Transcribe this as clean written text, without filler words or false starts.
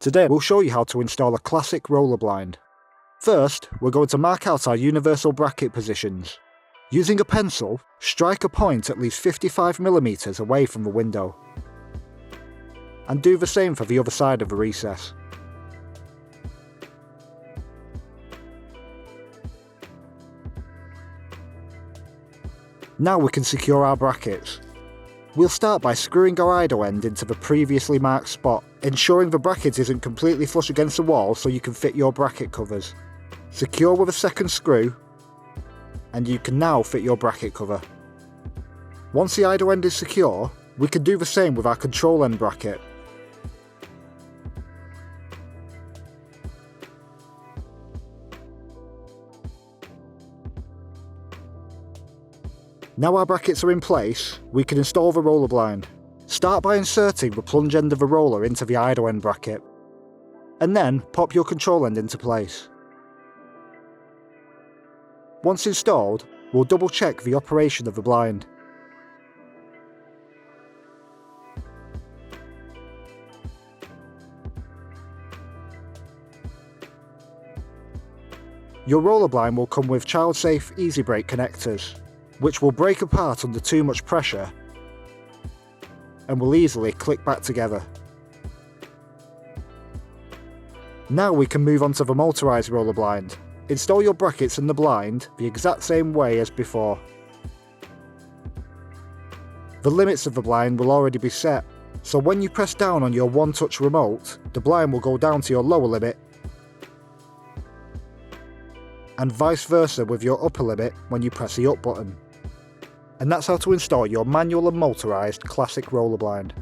Today we'll show you how to install a classic roller blind. First, we're going to mark out our universal bracket positions. Using a pencil, strike a point at least 55mm away from the window. And do the same for the other side of the recess. Now we can secure our brackets. We'll start by screwing our idle end into the previously marked spot, ensuring the bracket isn't completely flush against the wall so you can fit your bracket covers. Secure with a second screw, and you can now fit your bracket cover. Once the idle end is secure, we can do the same with our control end bracket. Now our brackets are in place, we can install the roller blind. Start by inserting the plunge end of the roller into the idle end bracket, and then pop your control end into place. Once installed, we'll double check the operation of the blind. Your roller blind will come with child-safe easy break connectors, which will break apart under too much pressure and will easily click back together. Now we can move on to the motorised roller blind. Install your brackets in the blind the exact same way as before. The limits of the blind will already be set, so when you press down on your one-touch remote, the blind will go down to your lower limit, and vice versa with your upper limit when you press the up button. And that's how to install your manual and motorised classic roller blind.